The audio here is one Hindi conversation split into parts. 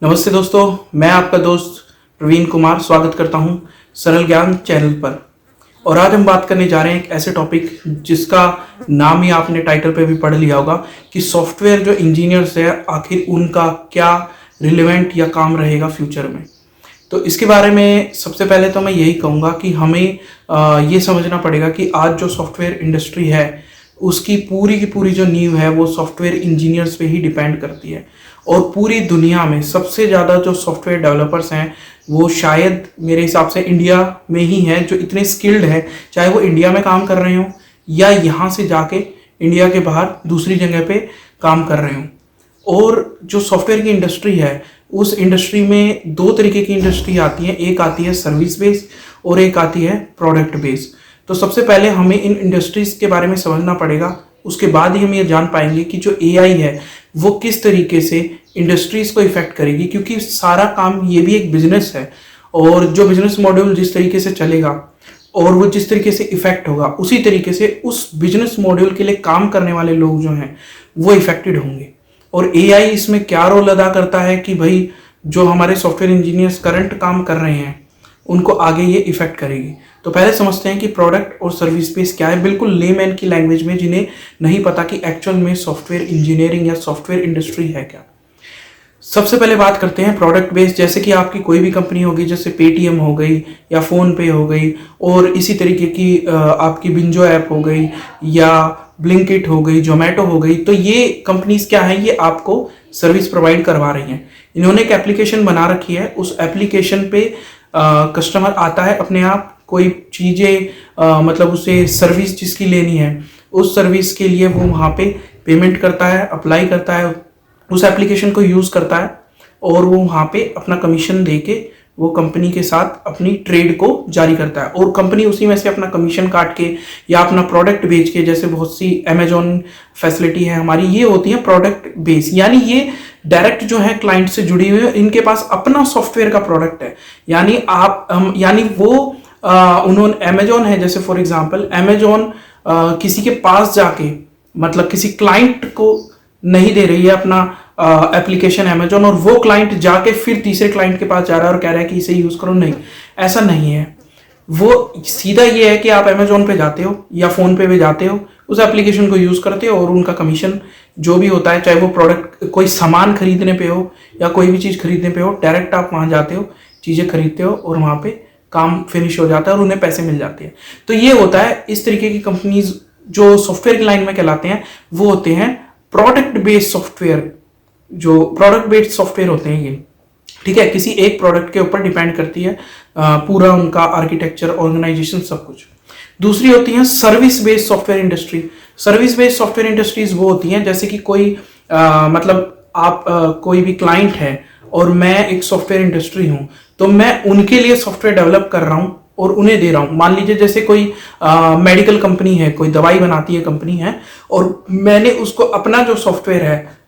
नमस्ते दोस्तों, मैं आपका दोस्त प्रवीण कुमार स्वागत करता हूं सरल ज्ञान चैनल पर। और आज हम बात करने जा रहे हैं एक ऐसे टॉपिक जिसका नाम ही आपने टाइटल पे भी पढ़ लिया होगा कि सॉफ्टवेयर जो इंजीनियर्स है आखिर उनका क्या रिलेवेंट या काम रहेगा फ्यूचर में। तो इसके बारे में सबसे पहले तो मैं यही कहूँगा कि हमें ये समझना पड़ेगा कि आज जो सॉफ्टवेयर इंडस्ट्री है उसकी पूरी की पूरी जो नींव है वो सॉफ्टवेयर इंजीनियर्स पे ही डिपेंड करती है। और पूरी दुनिया में सबसे ज़्यादा जो सॉफ्टवेयर डेवलपर्स हैं वो शायद मेरे हिसाब से इंडिया में ही हैं, जो इतने स्किल्ड हैं, चाहे वो इंडिया में काम कर रहे हों या यहाँ से जाके इंडिया के बाहर दूसरी जगह पे काम कर रहे हों। और जो सॉफ्टवेयर की इंडस्ट्री है उस इंडस्ट्री में दो तरीके की इंडस्ट्री आती है, एक आती है सर्विस बेस्ड और एक आती है प्रोडक्ट बेस्ड। तो सबसे पहले हमें इन इंडस्ट्रीज के बारे में समझना पड़ेगा, उसके बाद ही हम ये जान पाएंगे कि जो एआई है वो किस तरीके से इंडस्ट्रीज को इफेक्ट करेगी, क्योंकि सारा काम ये भी एक बिजनेस है और जो बिजनेस मॉड्यूल जिस तरीके से चलेगा और वो जिस तरीके से इफेक्ट होगा उसी तरीके से उस बिजनेस मॉड्यूल के लिए काम करने वाले लोग जो हैं वो इफेक्टेड होंगे। और एआई इसमें क्या रोल अदा करता है कि भाई जो हमारे सॉफ्टवेयर इंजीनियर्स करंट काम कर रहे हैं उनको आगे ये इफेक्ट करेगी। तो पहले समझते हैं कि प्रोडक्ट और सर्विस बेस क्या है, बिल्कुल लेमैन की लैंग्वेज में, जिन्हें नहीं पता कि एक्चुअल में सॉफ्टवेयर इंजीनियरिंग या सॉफ्टवेयर इंडस्ट्री है क्या। सबसे पहले बात करते हैं प्रोडक्ट बेस्ड। जैसे कि आपकी कोई भी कंपनी होगी, जैसे पेटीएम हो गई या फोन पे हो गई और इसी तरीके की आपकी बिंजो ऐप हो गई या ब्लिंकिट हो गई, जोमेटो हो गई, तो ये कंपनीज क्या है, ये आपको सर्विस प्रोवाइड करवा रही हैं। इन्होंने एक एप्लीकेशन बना रखी है, उस एप्लीकेशन पे कस्टमर आता है अपने आप, कोई चीज़ें मतलब उसे सर्विस जिसकी लेनी है उस सर्विस के लिए वो वहाँ पे पेमेंट करता है, अप्लाई करता है, उस एप्लीकेशन को यूज़ करता है और वो वहाँ पे अपना कमीशन दे के वो कंपनी के साथ अपनी ट्रेड को जारी करता है। और कंपनी उसी में से अपना कमीशन काट के या अपना प्रोडक्ट बेच के, जैसे बहुत सी अमेजोन फैसिलिटी है हमारी, ये होती है प्रोडक्ट बेस, यानी ये डायरेक्ट जो है क्लाइंट से जुड़ी हुई है, इनके पास अपना सॉफ्टवेयर का प्रोडक्ट है। यानी वो उन्होंने अमेजोन है, जैसे फॉर एग्जांपल अमेजोन किसी के पास जाके, मतलब किसी क्लाइंट को नहीं दे रही है अपना एप्लीकेशन अमेजोन, और वो क्लाइंट जाके फिर तीसरे क्लाइंट के पास जा रहा है और कह रहा है कि इसे यूज करो। नहीं, ऐसा नहीं है। वो सीधा ये है कि आप अमेजोन पे जाते हो या फोन पे भी जाते हो, उस एप्लीकेशन को यूज करते हो और उनका कमीशन जो भी होता है, चाहे वो प्रोडक्ट कोई सामान खरीदने पे हो या कोई भी चीज खरीदने पे हो, डायरेक्ट आप वहां जाते हो, चीजें खरीदते हो और वहां पे काम फिनिश हो जाता है और उन्हें पैसे मिल जाते हैं। तो ये होता है, इस तरीके की कंपनीज जो सॉफ्टवेयर की लाइन में कहलाते हैं वो होते हैं प्रोडक्ट बेस्ड सॉफ्टवेयर। जो प्रोडक्ट बेस्ड सॉफ्टवेयर होते हैं ये, ठीक है, किसी एक प्रोडक्ट के ऊपर डिपेंड करती है पूरा उनका आर्किटेक्चर, ऑर्गेनाइजेशन, सब कुछ। दूसरी होती है service based software industry. Service based software industries वो होती हैं जैसे कि कोई मतलब आप कोई भी क्लाइंट है और मैं एक सॉफ्टवेयर इंडस्ट्री हूं, तो मैं उनके लिए सॉफ्टवेयर डेवलप कर रहा हूं और उन्हें दे रहा हूं। मान लीजिए जैसे कोई मेडिकल कंपनी है, कोई दवाई बनाती है कंपनी है, और मैंने उसको अपना जो सॉफ्टवेयर है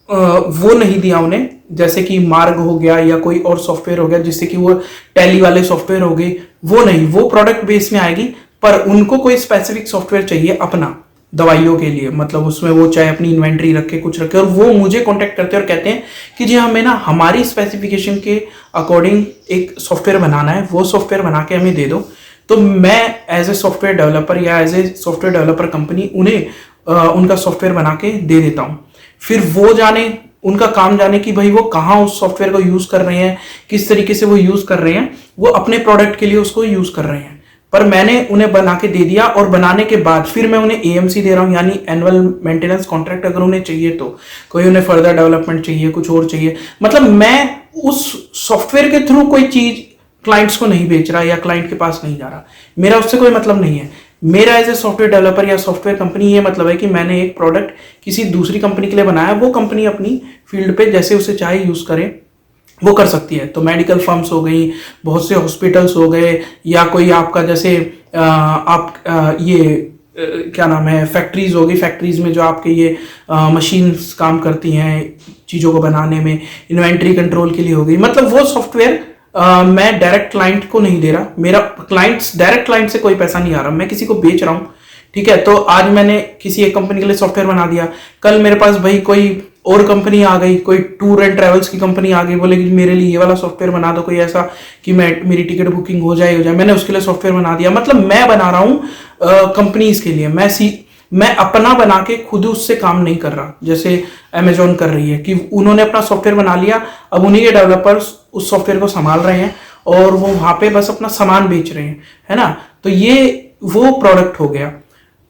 वो नहीं दिया उन्हें, जैसे कि मार्ग हो गया या कोई और सॉफ्टवेयर हो गया, जिससे कि वो टैली वाले सॉफ्टवेयर हो गए, वो नहीं, वो प्रोडक्ट बेस में आएगी। पर उनको कोई स्पेसिफिक सॉफ्टवेयर चाहिए अपना दवाइयों के लिए, मतलब उसमें वो चाहे अपनी इन्वेंट्री रखे, कुछ रखे, और वो मुझे कांटेक्ट करते हैं और कहते हैं कि जी हमें ना हमारी स्पेसिफिकेशन के अकॉर्डिंग एक सॉफ्टवेयर बनाना है, वो सॉफ्टवेयर बना के हमें दे दो। तो मैं एज ए सॉफ्टवेयर डेवलपर या as a software developer company उन्हें उनका सॉफ्टवेयर बना के दे देता हूँ। फिर वो जाने, उनका काम जाने कि भाई वो कहाँ उस सॉफ्टवेयर को यूज कर रहे हैं, किस तरीके से वो यूज कर रहे हैं, वो अपने प्रोडक्ट के लिए उसको यूज कर रहे हैं। पर मैंने उन्हें बना के दे दिया और बनाने के बाद फिर मैं उन्हें एएमसी दे रहा हूँ, यानी एनुअल मेंटेनेंस कॉन्ट्रैक्ट, अगर उन्हें चाहिए तो, कोई उन्हें फर्दर डेवलपमेंट चाहिए, कुछ और चाहिए, मतलब मैं उस सॉफ्टवेयर के थ्रू कोई चीज क्लाइंट्स को नहीं बेच रहा या क्लाइंट के पास नहीं जा रहा, मेरा उससे कोई मतलब नहीं है। मेरा एज ए सॉफ्टवेयर डेवलपर या सॉफ्टवेयर कंपनी ये मतलब है कि मैंने एक प्रोडक्ट किसी दूसरी कंपनी के लिए बनाया, वो कंपनी अपनी फील्ड पे जैसे उसे चाहे यूज करे वो कर सकती है। तो मेडिकल फर्म्स हो गई, बहुत से हॉस्पिटल्स हो गए, या कोई आपका जैसे क्या नाम है, फैक्ट्रीज होगी, फैक्ट्रीज में जो आपके ये मशीन्स काम करती हैं चीज़ों को बनाने में, इन्वेंट्री कंट्रोल के लिए हो गई, मतलब वो सॉफ्टवेयर मैं डायरेक्ट क्लाइंट को नहीं दे रहा, मेरा क्लाइंट्स डायरेक्ट क्लाइंट से कोई पैसा नहीं आ रहा, मैं किसी को बेच रहा हूँ, ठीक है। तो आज मैंने किसी एक कंपनी के लिए सॉफ्टवेयर बना दिया, कल मेरे पास भाई कोई और कंपनी आ गई, कोई टूर एंड ट्रेवल्स की कंपनी आ गई, बोले कि मेरे लिए ये वाला सॉफ्टवेयर बना दो, कोई ऐसा कि मेरी टिकट बुकिंग हो जाए, मैंने उसके लिए सॉफ्टवेयर बना दिया। मतलब मैं बना रहा हूँ कंपनीज के लिए, मैं अपना बना के खुद उससे काम नहीं कर रहा, जैसे अमेजोन कर रही है कि उन्होंने अपना सॉफ्टवेयर बना लिया, अब उन्हीं के डेवलपर्स उस सॉफ्टवेयर को संभाल रहे हैं और वो वहां पे बस अपना सामान बेच रहे हैं, है ना। तो ये वो प्रोडक्ट हो गया।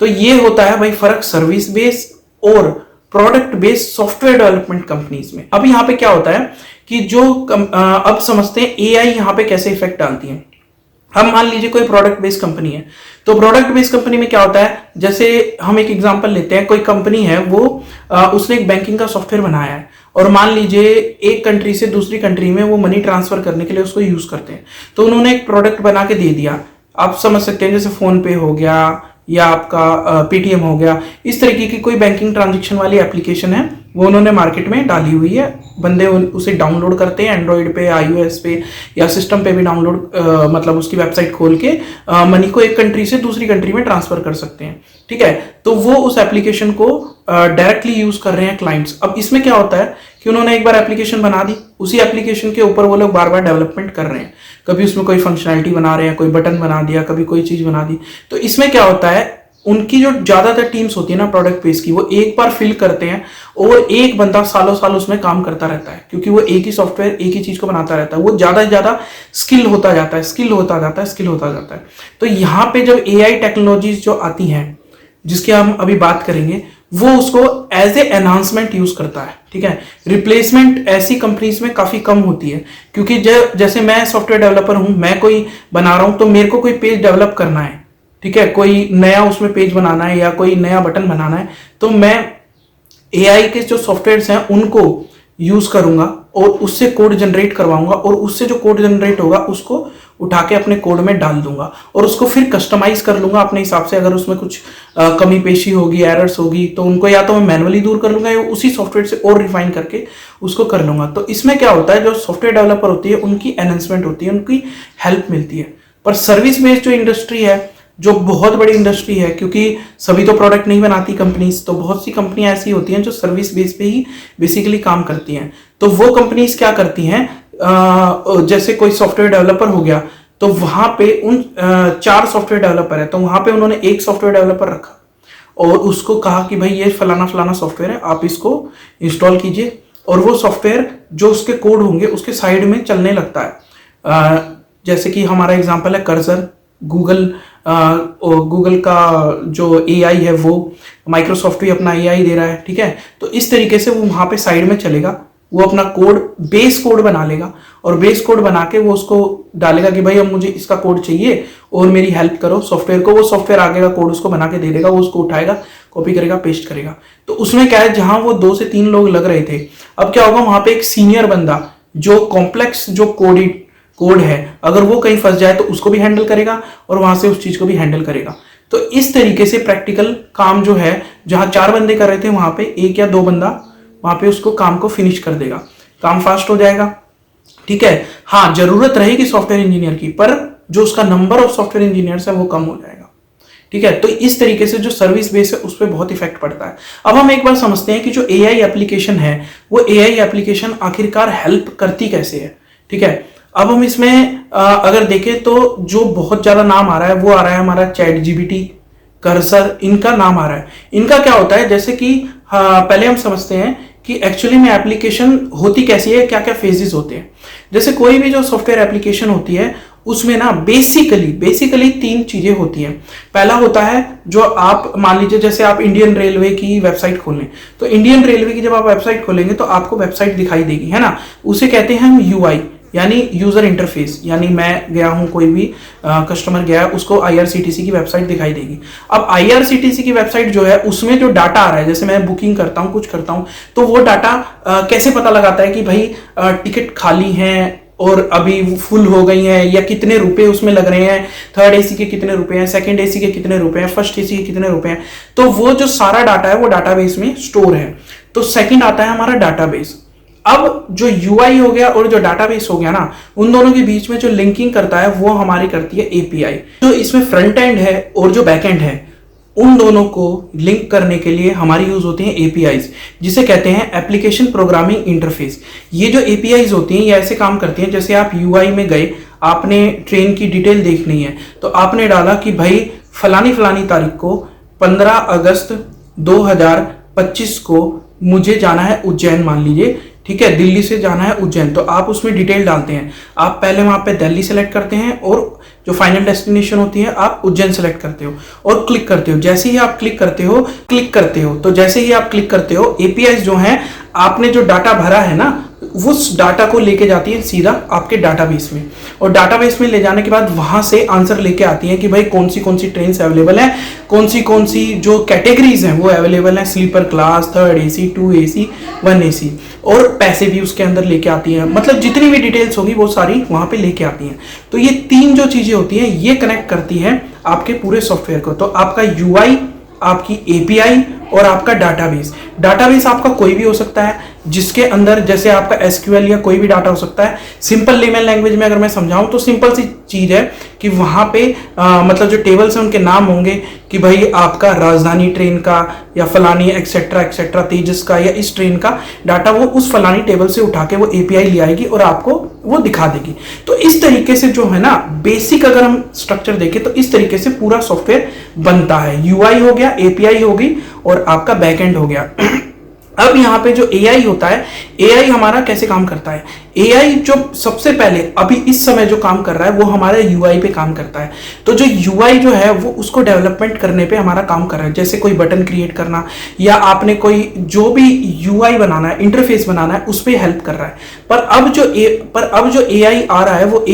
तो ये होता है भाई फर्क सर्विस बेस और product based software development companies में। अब यहाँ पे क्या होता है कि अब समझते हैं एआई यहाँ पे कैसे इफेक्ट डालती है। हम मान लीजिए कोई प्रोडक्ट बेस्ड कंपनी है, तो प्रोडक्ट बेस्ड कंपनी में क्या होता है, जैसे हम एक एग्जांपल लेते हैं, कोई कंपनी है वो उसने एक बैंकिंग का सॉफ्टवेयर बनाया है और मान लीजिए एक कंट्री से दूसरी कंट्री में वो मनी ट्रांसफर करने के लिए उसको यूज करते हैं, तो उन्होंने एक प्रोडक्ट बना के दे दिया। आप समझ सकते हैं जैसे फोन पे हो गया या आपका पेटीएम हो गया, इस तरीके की कोई बैंकिंग ट्रांजेक्शन वाली एप्लीकेशन है, वो उन्होंने मार्केट में डाली हुई है। बंदे उसे डाउनलोड करते हैं एंड्रॉइड पे, आईओएस पे या सिस्टम पे भी डाउनलोड मतलब उसकी वेबसाइट खोल के मनी को एक कंट्री से दूसरी कंट्री में ट्रांसफर कर सकते हैं, ठीक है। तो वो उस एप्लीकेशन को डायरेक्टली यूज कर रहे हैं क्लाइंट्स। अब इसमें क्या होता है कि उन्होंने एक बार एप्लीकेशन बना दी, उसी एप्लीकेशन के ऊपर वो लोग बार बार डेवलपमेंट कर रहे हैं, कभी उसमें कोई फंक्शनैलिटी बना रहे हैं, कोई बटन बना दिया, कभी कोई चीज बना दी। तो इसमें क्या होता है, उनकी जो ज्यादातर टीम्स होती है ना प्रोडक्ट बेस की, वो एक बार फिल करते हैं और एक बंदा सालों साल उसमें काम करता रहता है, क्योंकि वो एक ही सॉफ्टवेयर एक ही चीज को बनाता रहता है, वो ज्यादा से ज्यादा स्किल होता जाता है, स्किल होता जाता है, स्किल होता जाता है। तो यहाँ पे जब एआई टेक्नोलॉजीज जो आती हैं, जिसकी हम अभी बात करेंगे, वो उसको एज ए एनहांसमेंट यूज करता है, ठीक है। रिप्लेसमेंट ऐसी कंपनीज में काफी कम होती है, क्योंकि जैसे मैं सॉफ्टवेयर डेवलपर हूं, मैं कोई बना रहा हूं, तो मेरे को कोई पेज डेवलप करना है, ठीक है, कोई नया उसमें पेज बनाना है या कोई नया बटन बनाना है, तो मैं एआई के जो सॉफ्टवेयर्स हैं उनको यूज करूंगा और उससे कोड जनरेट करवाऊंगा और उससे जो कोड जनरेट होगा उसको उठा के अपने कोड में डाल दूंगा और उसको फिर कस्टमाइज कर लूंगा अपने हिसाब से। अगर उसमें कुछ कमी पेशी होगी, एरर्स होगी, तो उनको या तो मैं मैनुअली दूर कर लूंगा या उसी सॉफ्टवेयर से और रिफाइन करके उसको कर लूंगा। तो इसमें क्या होता है, जो सॉफ्टवेयर डेवलपर होती है उनकी एनहांसमेंट होती है, उनकी हेल्प मिलती है। पर सर्विस बेस्ड जो इंडस्ट्री है, जो बहुत बड़ी इंडस्ट्री है, क्योंकि सभी तो प्रोडक्ट नहीं बनाती कंपनीज, तो बहुत सी कंपनियां ऐसी होती हैं जो सर्विस बेस पे ही बेसिकली काम करती हैं। तो वो कंपनीज क्या करती हैं, जैसे कोई सॉफ्टवेयर डेवलपर हो गया, तो वहां पे उन 4 सॉफ्टवेयर डेवलपर है, तो वहां पे उन्होंने एक सॉफ्टवेयर डेवलपर रखा और उसको कहा कि भाई ये फलाना फलाना सॉफ्टवेयर है, आप इसको इंस्टॉल कीजिए, और वो सॉफ्टवेयर जो उसके कोड होंगे उसके साइड में चलने लगता है। जैसे कि हमारा एग्जांपल है कर्सर, गूगल का जो एआई है वो माइक्रोसॉफ्ट भी अपना एआई दे रहा है, ठीक है। तो इस तरीके से वो वहां पे साइड में चलेगा, वो अपना कोड बेस कोड बना लेगा और बेस कोड बना के वो उसको डालेगा कि भाई अब मुझे इसका कोड चाहिए और मेरी हेल्प करो सॉफ्टवेयर को। वो सॉफ्टवेयर आगे का कोड उसको बना के दे देगा, वो उसको उठाएगा, कॉपी करेगा, पेस्ट करेगा। तो उसमें क्या है, जहां वो 2 से 3 लोग लग रहे थे, अब क्या होगा, वहां पे एक सीनियर बंदा जो कॉम्प्लेक्स जो कोड है, अगर वो कहीं फंस जाए तो उसको भी हैंडल करेगा और वहां से उस चीज को भी हैंडल करेगा। तो इस तरीके से प्रैक्टिकल काम जो है, जहां 4 बंदे कर रहे थे, वहां पे 1 या 2 बंदा वहां पे उसको काम को फिनिश कर देगा, काम फास्ट हो जाएगा, ठीक है। हाँ, जरूरत रहेगी सॉफ्टवेयर इंजीनियर की, पर जो उसका नंबर ऑफ सॉफ्टवेयर इंजीनियर्स है वो कम हो जाएगा, ठीक है। तो इस तरीके से जो सर्विस बेस है उस पर बहुत इफेक्ट पड़ता है। अब हम एक बार समझते हैं कि जो एआई एप्लीकेशन है, वो एआई एप्लीकेशन आखिरकार हेल्प करती कैसे है, ठीक है। अब हम इसमें अगर देखें तो जो बहुत ज्यादा नाम आ रहा है वो आ रहा है हमारा चैट जीपीटी, कर्सर, इनका नाम आ रहा है। इनका क्या होता है, जैसे कि पहले हम समझते हैं कि एक्चुअली में एप्लीकेशन होती कैसी है, क्या क्या फेजेस होते हैं। जैसे कोई भी जो सॉफ्टवेयर एप्लीकेशन होती है उसमें ना बेसिकली 3 चीजें होती हैं। पहला होता है, जो आप मान लीजिए जैसे आप इंडियन रेलवे की वेबसाइट खोलें, तो इंडियन रेलवे की जब आप वेबसाइट खोलेंगे तो आपको वेबसाइट दिखाई देगी, है ना। उसे कहते हैं हम यूआई, यानी यूजर इंटरफेस। यानी मैं गया हूं, कोई भी कस्टमर गया, उसको आईआरसीटीसी की वेबसाइट दिखाई देगी। अब आईआरसीटीसी की वेबसाइट जो है उसमें जो डाटा आ रहा है, जैसे मैं बुकिंग करता हूं, कुछ करता हूं, तो वो डाटा कैसे पता लगाता है कि भाई टिकट खाली है और अभी फुल हो गई है, या कितने रुपए उसमें लग रहे हैं, 3rd एसी के कितने रुपए हैं, 2nd एसी के कितने रुपए हैं, 1st एसी के कितने रुपए हैं। तो वो जो सारा डाटा है वो डाटाबेस में स्टोर है। तो सेकंड आता है हमारा डाटाबेस। अब जो यूआई हो गया और जो डाटाबेस हो गया ना, उन दोनों के बीच में जो लिंकिंग करता है वो हमारी करती है एपीआई। जो इसमें फ्रंट एंड है और जो बैक एंड है, उन दोनों को लिंक करने के लिए हमारी यूज होती हैं एपीआईज, जिसे कहते हैं एप्लीकेशन प्रोग्रामिंग इंटरफेस। ये जो एपीआईज होती हैं ये ऐसे काम करती हैं, जैसे आप यूआई में गए, आपने ट्रेन की डिटेल देखनी है, तो आपने डाला कि भाई फलानी फलानी तारीख को 15 अगस्त 2025 को मुझे जाना है उज्जैन, मान लीजिए, ठीक है, दिल्ली से जाना है उज्जैन, तो आप उसमें डिटेल डालते हैं। आप पहले वहां पे दिल्ली सेलेक्ट करते हैं और जो फाइनल डेस्टिनेशन होती है आप उज्जैन सेलेक्ट करते हो और क्लिक करते हो। जैसे ही आप क्लिक करते हो तो जैसे ही आप क्लिक करते हो, एपीआई जो है, आपने जो डाटा भरा है ना, उस डाटा को लेके जाती है सीधा आपके डाटाबेस में, और डाटाबेस में ले जाने के बाद वहां से आंसर लेके आती है कि भाई कौन सी ट्रेन अवेलेबल है, कौन सी जो कैटेगरीज हैं वो अवेलेबल है, sleeper class, 3rd AC, 2 AC, 1 AC, और पैसे भी उसके अंदर लेके आती हैं। मतलब जितनी भी डिटेल्स होगी वो सारी वहां पे लेके आती हैं। तो ये 3 जो चीजें होती हैं ये कनेक्ट करती है आपके पूरे सॉफ्टवेयर को। तो आपका यूआई, आपकी एपीआई और आपका डाटाबेस। डाटाबेस आपका कोई भी हो सकता है, जिसके अंदर जैसे आपका एसक्यूएल या कोई भी डाटा हो सकता है। सिंपल लेमन लैंग्वेज में अगर मैं समझाऊं तो सिंपल सी चीज है कि वहां पे मतलब जो टेबल्स हैं उनके नाम होंगे कि भाई आपका राजधानी ट्रेन का या फलानी एक्सेट्रा एक्सेट्रा तेजस का या इस ट्रेन का डाटा वो उस फलानी टेबल से उठा के वो एपीआई ले आएगी और आपको वो दिखा देगी। तो इस तरीके से जो है ना, बेसिक अगर हम स्ट्रक्चर देखें तो इस तरीके से पूरा सॉफ्टवेयर बनता है। यूआई हो गया, एपीआई होगी और आपका बैकएंड हो गया। अब यहाँ पे जो एआई होता है, एआई हमारा कैसे काम करता है? एआई जो सबसे पहले अभी इस समय जो काम कर रहा है वो हमारे यूआई पे काम करता है। तो जो यूआई जो है वो उसको डेवलपमेंट करने पे हमारा काम कर रहा है, जैसे कोई बटन क्रिएट करना या आपने कोई जो भी यूआई बनाना है, इंटरफेस बनाना है, उस पर हेल्प कर रहा है। पर अब जो एआई आ रहा है, वो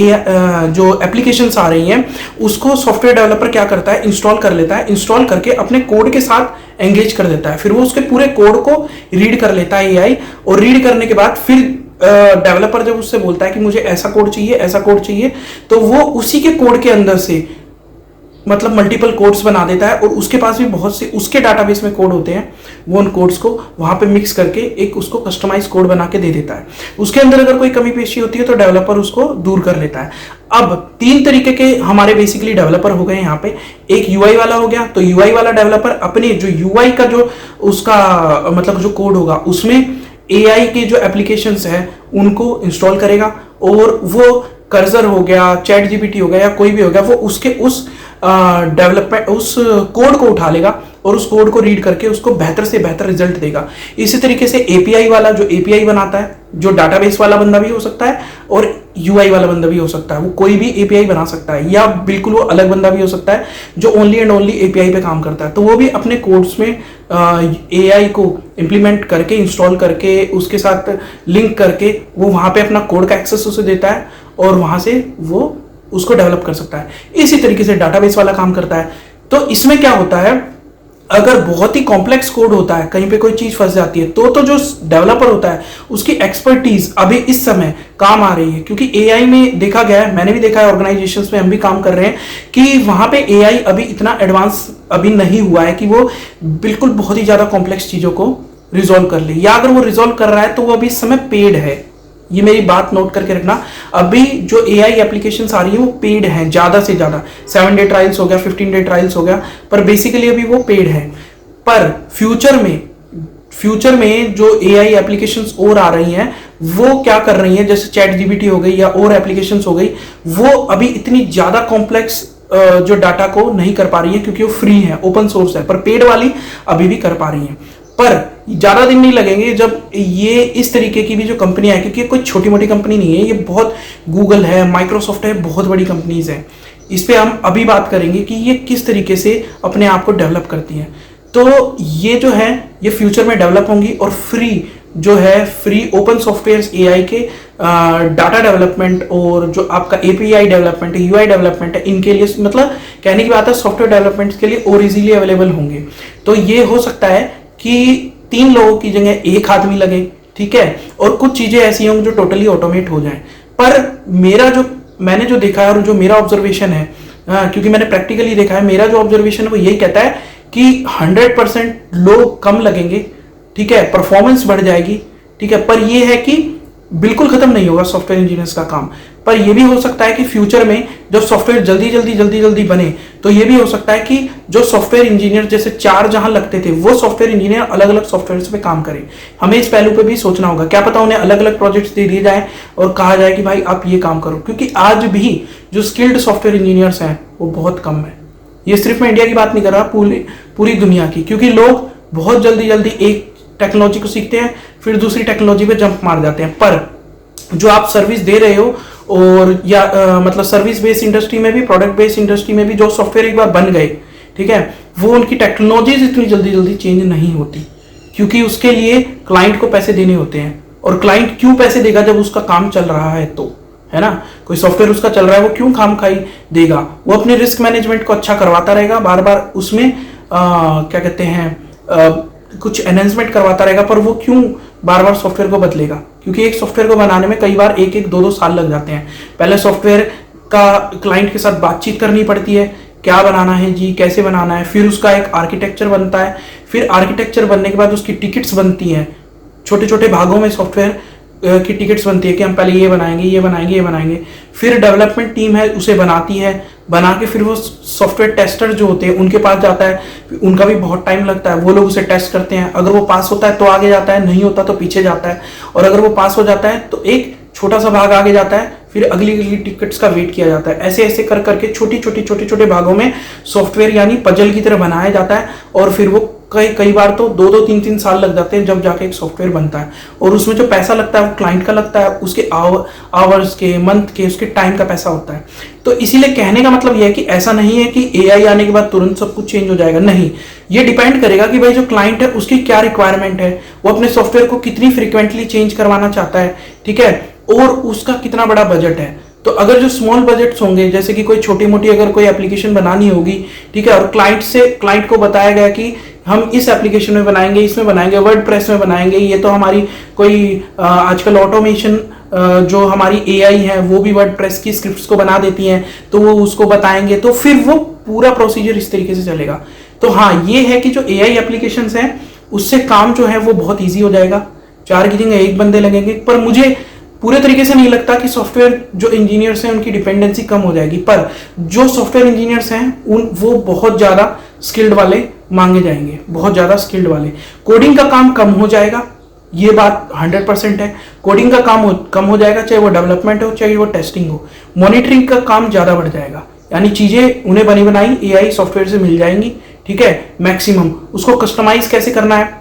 जो एप्लीकेशंस आ रही हैं उसको सॉफ्टवेयर डेवलपर क्या करता है, इंस्टॉल कर लेता है, इंस्टॉल करके अपने कोड के साथ एंगेज कर देता है। फिर वो उसके पूरे कोड को रीड कर लेता है एआई, और रीड करने के बाद फिर डेवलपर जब उससे बोलता है कि मुझे ऐसा कोड चाहिए, ऐसा कोड चाहिए, तो वो उसी के कोड के अंदर से मतलब मल्टीपल कोड्स बना देता है, और उसके पास भी बहुत से उसके डाटाबेस में कोड होते हैं, वो उन कोड्स को वहां पे मिक्स करके एक उसको कस्टमाइज कोड बना के दे देता है। उसके अंदर अगर कोई कमी पेशी होती है तो डेवलपर उसको दूर कर लेता है। अब 3 तरीके के हमारे बेसिकली डेवलपर हो गए यहाँ पे। एक यूआई वाला हो गया, तो यूआई वाला डेवलपर अपने जो यूआई का जो उसका मतलब जो कोड होगा उसमें एआई के जो एप्लीकेशंस है उनको इंस्टॉल करेगा, और वो कर्सर हो गया, चैट जीपीटी हो गया या कोई भी हो गया, वो उसके उस डेवलपमेंट उस कोड को उठा लेगा और उस कोड को रीड करके उसको बेहतर से बेहतर रिजल्ट देगा। इसी तरीके से एपीआई वाला जो एपीआई बनाता है, जो डाटाबेस वाला बंदा भी हो सकता है और यूआई वाला बंदा भी हो सकता है, वो कोई भी एपीआई बना सकता है, या बिल्कुल वो अलग बंदा भी हो सकता है जो ओनली एंड ओनली एपीआई पे काम करता है। तो वो भी अपने कोड्स में एआई को इंप्लीमेंट करके, इंस्टॉल करके, उसके साथ लिंक करके वो वहां पे अपना कोड का एक्सेस उसे देता है और वहां से वो उसको डेवलप कर सकता है। इसी तरीके से डाटाबेस वाला काम करता है। तो इसमें क्या होता है, अगर बहुत ही कॉम्प्लेक्स कोड होता है, कहीं पे कोई चीज फंस जाती है, तो जो डेवलपर होता है उसकी एक्सपर्टीज अभी इस समय काम आ रही है, क्योंकि एआई में देखा गया है, मैंने भी देखा है, ऑर्गेनाइजेशंस में हम भी काम कर रहे हैं कि वहां पे एआई अभी इतना एडवांस अभी नहीं हुआ है कि वो बिल्कुल बहुत ही ज्यादा कॉम्प्लेक्स चीजों को रिजॉल्व कर ले, या अगर वो रिजॉल्व कर रहा है तो वो अभी इस समय पेड है। ये मेरी बात नोट करके रखना, अभी जो एआई एप्लीकेशंस आ रही है वो पेड हैं ज्यादा से ज्यादा। 7 डे ट्रायल्स हो गया, 15 डे ट्रायल्स हो गया, पर बेसिकली अभी वो पेड है। पर फ्यूचर में जो एआई एप्लीकेशंस और आ रही हैं वो क्या कर रही हैं, जैसे चैट जीपीटी हो गई या और एप्लीकेशंस हो गई, वो अभी इतनी ज्यादा कॉम्प्लेक्स जो डाटा को नहीं कर पा रही है, क्योंकि वो फ्री है, ओपन सोर्स है, पर पेड वाली अभी भी कर पा रही है। पर ज्यादा दिन नहीं लगेंगे जब ये इस तरीके की भी जो कंपनियां है, क्योंकि कोई छोटी मोटी कंपनी नहीं है, ये बहुत, गूगल है, माइक्रोसॉफ्ट है, बहुत बड़ी कंपनीज है। इस पे हम अभी बात करेंगे कि ये किस तरीके से अपने आप को डेवलप करती हैं। तो ये जो है ये फ्यूचर में डेवलप होंगी, और फ्री ओपन सॉफ्टवेयर एआई के डाटा डेवलपमेंट और जो आपका एपीआई डेवलपमेंट है, यूआई डेवलपमेंट है, इनके लिए मतलब कहने की बात है सॉफ्टवेयर डेवलपमेंट के लिए और इजीली अवेलेबल होंगे। तो ये हो सकता है कि 3 लोगों की जगह 1 आदमी लगे, ठीक है, और कुछ चीजें ऐसी होंगी जो टोटली ऑटोमेट हो जाएं। पर मैंने जो देखा है और जो मेरा ऑब्जर्वेशन है, क्योंकि मैंने प्रैक्टिकली देखा है, मेरा जो ऑब्जर्वेशन है वो यही कहता है कि 100% लोग कम लगेंगे, ठीक है, परफॉर्मेंस बढ़ जाएगी, ठीक है, पर ये है कि बिल्कुल खत्म नहीं होगा सॉफ्टवेयर इंजीनियर्स का काम, पर यह भी हो सकता है कि फ्यूचर में जब सॉफ्टवेयर जल्दी बने तो यह भी हो सकता है कि जो सॉफ्टवेयर इंजीनियर जैसे 4 जहां लगते थे वो सॉफ्टवेयर इंजीनियर अलग अलग सॉफ्टवेयर पे काम करें। हमें इस पहलू पे भी सोचना होगा, क्या पता उन्हें अलग अलग प्रोजेक्ट्स दे दिए जाए और कहा जाए कि भाई आप ये काम करो, क्योंकि आज भी जो स्किल्ड सॉफ्टवेयर इंजीनियर्स हैं वो बहुत कम है। ये सिर्फ मैं इंडिया की बात नहीं कर रहा, पूरी दुनिया की, क्योंकि लोग बहुत जल्दी एक टेक्नोलॉजी को सीखते हैं फिर दूसरी टेक्नोलॉजी पे जंप मार जाते हैं। पर जो आप सर्विस दे रहे हो और या मतलब सर्विस बेस्ड इंडस्ट्री में भी, प्रोडक्ट बेस्ड इंडस्ट्री में भी जो सॉफ्टवेयर एक बार बन गए, ठीक है, वो उनकी टेक्नोलॉजीज इतनी जल्दी चेंज नहीं होती, क्योंकि उसके लिए क्लाइंट को पैसे देने होते हैं। और क्लाइंट क्यों पैसे देगा जब उसका काम चल रहा है, तो है ना, कोई सॉफ्टवेयर उसका चल रहा है वो क्यों खाम खाई देगा, वो अपने रिस्क मैनेजमेंट को अच्छा करवाता रहेगा, बार बार उसमें क्या कहते हैं कुछ एनहेंसमेंट करवाता रहेगा, पर वो क्यों बार बार सॉफ्टवेयर को बदलेगा, क्योंकि एक सॉफ्टवेयर को बनाने में कई बार 1-2 साल लग जाते हैं। पहले सॉफ्टवेयर का क्लाइंट के साथ बातचीत करनी पड़ती है, क्या बनाना है जी, कैसे बनाना है, फिर उसका एक आर्किटेक्चर बनता है, फिर आर्किटेक्चर बनने के बाद उसकी टिकट्स बनती हैं, छोटे छोटे भागों में सॉफ्टवेयर की टिकट्स बनती है कि हम पहले ये बनाएंगे, फिर डेवलपमेंट टीम है उसे बनाती है, बना के फिर वो सॉफ्टवेयर टेस्टर जो होते हैं उनके पास जाता है, उनका भी बहुत टाइम लगता है, वो लोग उसे टेस्ट करते हैं, अगर वो पास होता है तो आगे जाता है, नहीं होता तो पीछे जाता है, और अगर वो पास हो जाता है तो एक छोटा सा भाग आगे जाता है, फिर अगली टिकट्स का वेट किया जाता है। ऐसे ऐसे कर करके छोटे भागों में सॉफ्टवेयर यानी पजल की तरह बनाया जाता है, और फिर वो कई बार तो 2-3 साल लग जाते हैं जब जाके एक सॉफ्टवेयर बनता है। और उसमें जो पैसा लगता है वो क्लाइंट का लगता है, उसके आवर्स के, मंथ के, उसके टाइम का पैसा होता है। तो इसीलिए कहने का मतलब यह है कि ऐसा नहीं है कि एआई आने के बाद तुरंत सब कुछ चेंज हो जाएगा, नहीं, ये डिपेंड करेगा कि भाई जो क्लाइंट है उसकी क्या रिक्वायरमेंट है, वो अपने सॉफ्टवेयर को कितनी फ्रिक्वेंटली चेंज करवाना चाहता है, ठीक है, और उसका कितना बड़ा बजट है। तो अगर जो स्मॉल बजट्स होंगे, जैसे कि कोई छोटी मोटी अगर कोई एप्लीकेशन बनानी होगी, ठीक है, और क्लाइंट को बताया गया कि हम इस एप्लीकेशन में बनाएंगे, इसमें बनाएंगे, वर्डप्रेस में बनाएंगे, ये तो हमारी कोई आजकल ऑटोमेशन जो हमारी एआई है वो भी वर्डप्रेस की स्क्रिप्ट्स को बना देती हैं, तो वो उसको बताएंगे, तो फिर वो पूरा प्रोसीजर इस तरीके से चलेगा। तो हाँ, ये है कि जो एआई एप्लीकेशंस हैं उससे काम जो है वो बहुत ईजी हो जाएगा, 4 की जगह 1 बंदे लगेंगे। पर मुझे पूरे तरीके से नहीं लगता कि सॉफ्टवेयर जो इंजीनियर्स हैं उनकी डिपेंडेंसी कम हो जाएगी, पर जो सॉफ्टवेयर इंजीनियर्स हैं वो बहुत ज़्यादा स्किल्ड वाले मांगे जाएंगे, बहुत ज़्यादा स्किल्ड वाले। कोडिंग का काम कम हो जाएगा, ये बात 100% है, कोडिंग का काम कम हो जाएगा, चाहे वो डेवलपमेंट हो चाहे वो टेस्टिंग हो। मॉनिटरिंग का काम ज़्यादा बढ़ जाएगा, यानी चीज़ें उन्हें बनी बनाई एआई सॉफ्टवेयर से मिल जाएंगी, ठीक है, मैक्सिमम। उसको कस्टमाइज कैसे करना है,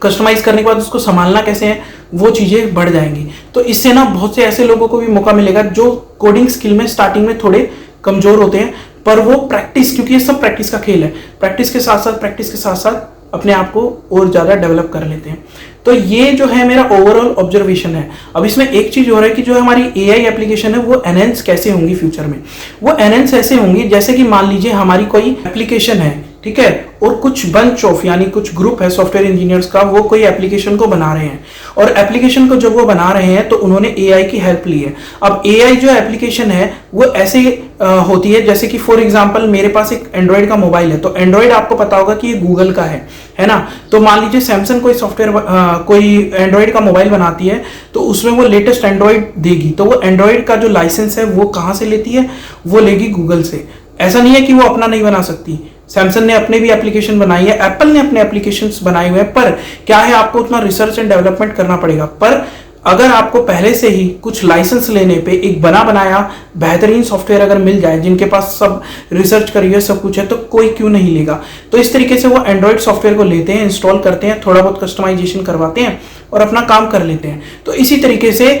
कस्टमाइज करने के बाद उसको संभालना कैसे है, वो चीज़ें बढ़ जाएंगी। तो इससे ना बहुत से ऐसे लोगों को भी मौका मिलेगा जो कोडिंग स्किल में स्टार्टिंग में थोड़े कमजोर होते हैं, पर वो प्रैक्टिस, क्योंकि ये सब प्रैक्टिस का खेल है, प्रैक्टिस के साथ साथ अपने आप को और ज़्यादा डेवलप कर लेते हैं। तो ये जो है मेरा ओवरऑल ऑब्जर्वेशन है। अब इसमें एक चीज़ हो रहा है कि जो हमारी एआई एप्लीकेशन है वो एनहेंस कैसे होंगी फ्यूचर में। वो एनहेंस ऐसे होंगी जैसे कि मान लीजिए हमारी कोई एप्लीकेशन है, ठीक है, और कुछ बंच ऑफ यानी कुछ ग्रुप है सॉफ्टवेयर इंजीनियर्स का, वो कोई एप्लीकेशन को बना रहे हैं, और एप्लीकेशन को जब वो बना रहे हैं तो उन्होंने एआई की हेल्प ली है। अब एआई जो एप्लीकेशन है वो ऐसे होती है जैसे कि फॉर एग्जांपल मेरे पास एक एंड्रॉइड का मोबाइल है, तो एंड्रॉइड आपको पता होगा कि ये गूगल का है ना। तो मान लीजिए सैमसंग कोई सॉफ्टवेयर कोई एंड्रॉइड का मोबाइल बनाती है, तो उसमें वो लेटेस्ट एंड्रॉइड देगी, तो वो एंड्रॉइड का जो लाइसेंस है वो कहाँ से लेती है, वो लेगी गूगल से। ऐसा नहीं है कि वो अपना नहीं बना सकती, सैमसंग ने अपने भी एप्लीकेशन बनाई है, एप्पल ने अपने एप्लीकेशंस बनाए हुए हैं, पर क्या है आपको उतना रिसर्च एंड डेवलपमेंट करना पड़ेगा। पर अगर आपको पहले से ही कुछ लाइसेंस लेने पे एक बना बनाया बेहतरीन सॉफ्टवेयर अगर मिल जाए, जिनके पास सब रिसर्च करी है, सब कुछ है, तो कोई क्यों नहीं लेगा। तो इस तरीके से वो एंड्रॉइड सॉफ्टवेयर को लेते हैं, इंस्टॉल करते हैं, थोड़ा बहुत कस्टमाइजेशन करवाते हैं और अपना काम कर लेते हैं। तो इसी तरीके से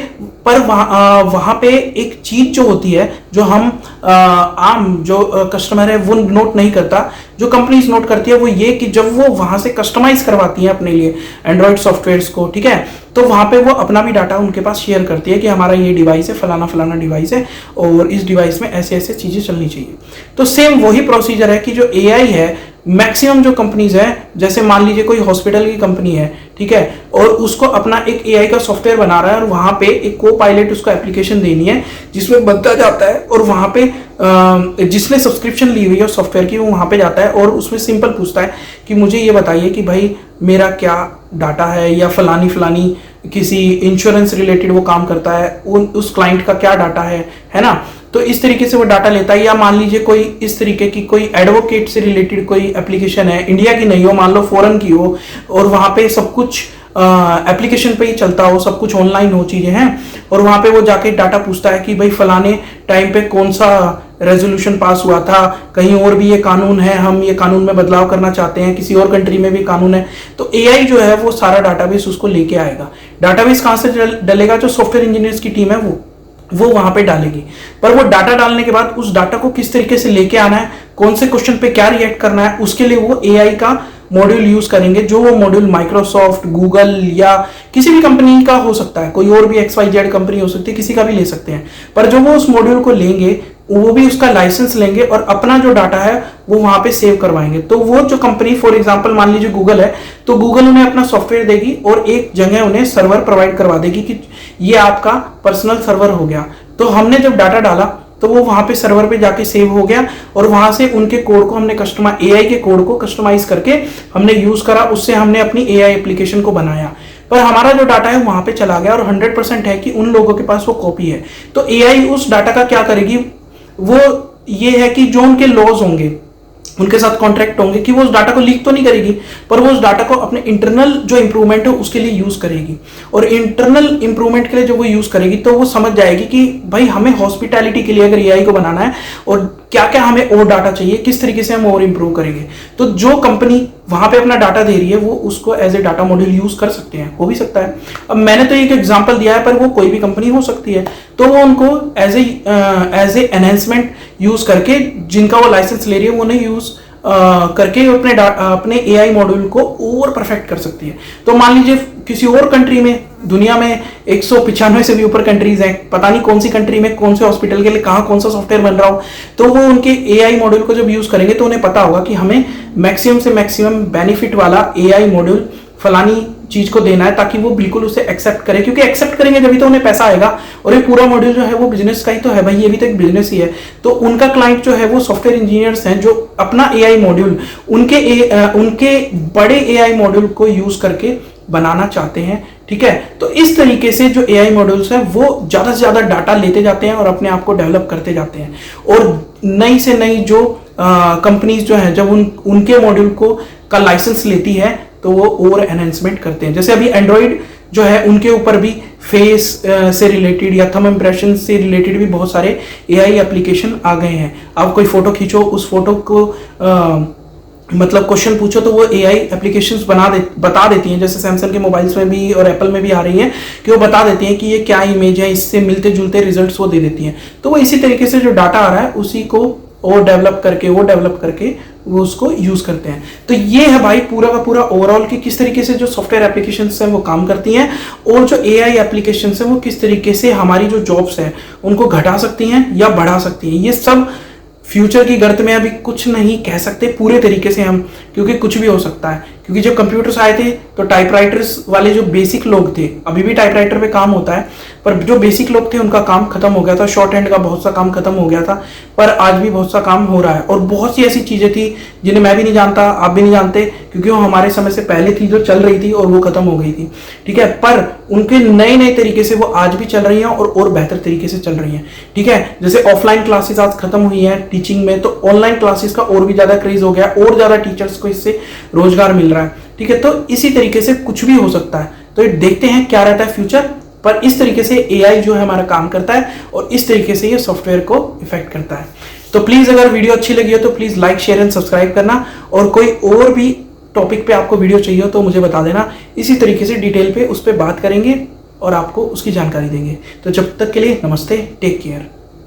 पर वहाँ पे एक चीज जो होती है, जो हम आम जो कस्टमर है वो नोट नहीं करता, जो कंपनीज नोट करती है, वो ये कि जब वो वहां से कस्टमाइज करवाती है अपने लिए एंड्रॉइड सॉफ्टवेयर्स को, ठीक है, तो वहां पे वो अपना भी डाटा उनके पास शेयर करती है कि हमारा ये डिवाइस है, फलाना फलाना डिवाइस है, और इस डिवाइस में ऐसे ऐसे चीजें चलनी चाहिए। तो सेम वही प्रोसीजर है कि जो एआई है, मैक्सिमम जो कंपनीज है, जैसे मान लीजिए कोई हॉस्पिटल की कंपनी है, ठीक है, और उसको अपना एक एआई का सॉफ्टवेयर बना रहा है, और वहां पे एक को पायलट उसको एप्लीकेशन देनी है जिसमें बनता जाता है, और वहां पे जिसने सब्सक्रिप्शन ली हुई है सॉफ्टवेयर की, वो वहां पे जाता है और उसमें सिंपल पूछता है कि मुझे ये बताइए कि भाई मेरा क्या डाटा है, या फलानी फलानी किसी इंश्योरेंस रिलेटेड वो काम करता है, उस क्लाइंट का क्या डाटा है ना। तो इस तरीके से वो डाटा लेता है। या मान लीजिए कोई इस तरीके की कोई एडवोकेट से रिलेटेड कोई एप्लीकेशन है, इंडिया की नहीं हो, मान लो फॉरेन की हो, और वहां पे सब कुछ एप्लीकेशन पे ही चलता हो, सब कुछ ऑनलाइन हो चीजें हैं, और वहां पे वो जाके डाटा पूछता है कि भाई फलाने टाइम पे कौन सा रेजोल्यूशन पास हुआ था, कहीं और भी ये कानून है, हम ये कानून में बदलाव करना चाहते हैं, किसी और कंट्री में भी कानून है। तो एआई जो है वो सारा डाटाबेस उसको लेके आएगा। डाटाबेस कहां से डलेगा? जो सॉफ्टवेयर इंजीनियर्स की टीम है वो वहां पे डालेगी। पर वो डाटा डालने के बाद उस डाटा को किस तरीके से लेके आना है, कौन से क्वेश्चन पे क्या रिएक्ट करना है, उसके लिए वो एआई का मॉड्यूल यूज करेंगे। जो वो मॉड्यूल माइक्रोसॉफ्ट, गूगल या किसी भी कंपनी का हो सकता है, कोई और भी XYZ कंपनी हो सकती है, किसी का भी ले सकते हैं। पर जो वो उस मॉड्यूल को लेंगे, वो भी उसका लाइसेंस लेंगे और अपना जो डाटा है वो वहां पे सेव करवाएंगे। तो वो जो कंपनी, फॉर एग्जांपल मान लीजिए गूगल है, तो गूगल उन्हें अपना सॉफ्टवेयर देगी और एक जगह उन्हें सर्वर प्रोवाइड करवा देगी कि ये आपका पर्सनल सर्वर हो गया। तो हमने जब डाटा डाला तो वो वहां पे सर्वर पे जाके सेव हो गया, और वहां से उनके कोड को हमने एआई के कोड को कस्टमाइज करके हमने यूज करा, उससे हमने अपनी एआई एप्लीकेशन को बनाया। पर हमारा जो डाटा है वहां पे चला गया, और 100% है कि उन लोगों के पास वो कॉपी है। तो एआई उस डाटा का क्या करेगी? वो ये है कि जो उनके लॉज होंगे, उनके साथ कॉन्ट्रैक्ट होंगे, कि वो उस डाटा को लीक तो नहीं करेगी, पर वो उस डाटा को अपने इंटरनल जो इंप्रूवमेंट है उसके लिए यूज करेगी। और इंटरनल इंप्रूवमेंट के लिए जो वो यूज करेगी, तो वो समझ जाएगी कि भाई हमें हॉस्पिटैलिटी के लिए अगर एआई को बनाना है और क्या क्या हमें और डाटा चाहिए, किस तरीके से हम और इंप्रूव करेंगे। तो जो कंपनी वहां पे अपना डाटा दे रही है वो उसको as a data module use कर सकते हैं, हो भी सकता है। अब मैंने तो एक एग्जांपल दिया है, पर वो कोई भी कंपनी हो सकती है, तो वो उनको एज ए एनहेंसमेंट यूज करके, जिनका वो लाइसेंस ले रही है वो नहीं यूज करके अपने एआई मॉड्यूल को और परफेक्ट कर सकती है। तो मान लीजिए किसी और कंट्री में, दुनिया में 195 से भी ऊपर कंट्रीज हैं, पता नहीं कौन सी कंट्री में कौन से हॉस्पिटल के लिए कहाँ कौन सा सॉफ्टवेयर बन रहा हो, तो वो उनके एआई मॉड्यूल को जब यूज करेंगे तो उन्हें पता होगा कि हमें मैक्सिमम से मैक्सिमम बेनिफिट वाला एआई मॉड्यूल फलानी चीज को देना है, ताकि वो बिल्कुल उसे एक्सेप्ट करे, क्योंकि एक्सेप्ट करेंगे जब तो उन्हें पैसा आएगा। और ये पूरा मॉड्यूल जो है वो बिजनेस का ही तो है भाई, ये भी तो एक बिजनेस ही है। तो उनका क्लाइंट जो है वो सॉफ्टवेयर इंजीनियर्स हैं, जो अपना एआई मॉड्यूल उनके बड़े एआई मॉड्यूल को यूज करके बनाना चाहते हैं। ठीक है, तो इस तरीके से जो एआई मॉड्यूल्स हैं वो ज्यादा से ज्यादा डाटा लेते जाते हैं और अपने आप को डेवलप करते जाते हैं। और नई से नई जो कंपनीज जो है, जब उनके मॉड्यूल को का लाइसेंस लेती है तो वो और एनहेंसमेंट करते हैं। जैसे अभी एंड्रॉइड जो है उनके ऊपर भी फेस से रिलेटेड या थंब इंप्रेशन से रिलेटेड भी बहुत सारे एआई एप्लीकेशन आ गए हैं। आप कोई फोटो खींचो, उस फोटो को मतलब क्वेश्चन पूछो तो वो एआई एप्लीकेशंस बता देती हैं। जैसे सैमसंग के मोबाइल्स में भी और एप्पल में भी आ रही हैं कि वो बता देती हैं कि ये क्या इमेज है, इससे मिलते जुलते रिजल्ट्स वो दे देती हैं। तो वो इसी तरीके से जो डाटा आ रहा है उसी को और डेवलप करके वो उसको यूज करते हैं। तो ये है भाई पूरा का पूरा ओवरऑल कि किस तरीके से जो सॉफ्टवेयर एप्लीकेशंस हैं वो काम करती हैं, और जो एआई एप्लीकेशंस हैं वो किस तरीके से हमारी जो जॉब्स हैं उनको घटा सकती हैं या बढ़ा सकती हैं। ये सब फ्यूचर की गर्त में अभी कुछ नहीं कह सकते पूरे तरीके से हम, क्योंकि कुछ भी हो सकता है। क्योंकि जब कंप्यूटर्स आए थे तो टाइपराइटर्स वाले जो बेसिक लोग थे, अभी भी टाइपराइटर पे काम होता है, पर जो बेसिक लोग थे उनका काम खत्म हो गया था, शॉर्ट हैंड का बहुत सा काम खत्म हो गया था। पर आज भी बहुत सा काम हो रहा है, और बहुत सी ऐसी चीजें थी जिन्हें मैं भी नहीं जानता, आप भी नहीं जानते, क्योंकि वो हमारे समय से पहले थी, जो चल रही थी और वो खत्म हो गई थी। ठीक है, पर उनके नए नए तरीके से वो आज भी चल रही हैं और बेहतर तरीके से चल रही हैं। ठीक है, जैसे ऑफलाइन क्लासेस आज खत्म हुई हैं टीचिंग में, तो ऑनलाइन क्लासेस का और भी ज्यादा क्रेज हो गया, और ज्यादा टीचर्स को इससे रोजगार मिल रहा है। ठीक है, तो इसी तरीके से कुछ भी हो सकता है। तो ये देखते हैं क्या रहता है फ्यूचर, पर इस तरीके से एआई जो है हमारा काम करता है, और इस तरीके से ये सॉफ्टवेयर को इफेक्ट करता है। तो प्लीज अगर वीडियो अच्छी लगी हो तो please like, share and subscribe करना, और कोई और भी टॉपिक पे आपको वीडियो चाहिए हो तो मुझे बता देना। इसी तरीके से डिटेल पे उस पर बात करेंगे और आपको उसकी जानकारी देंगे। तो जब तक के लिए नमस्ते, टेक केयर।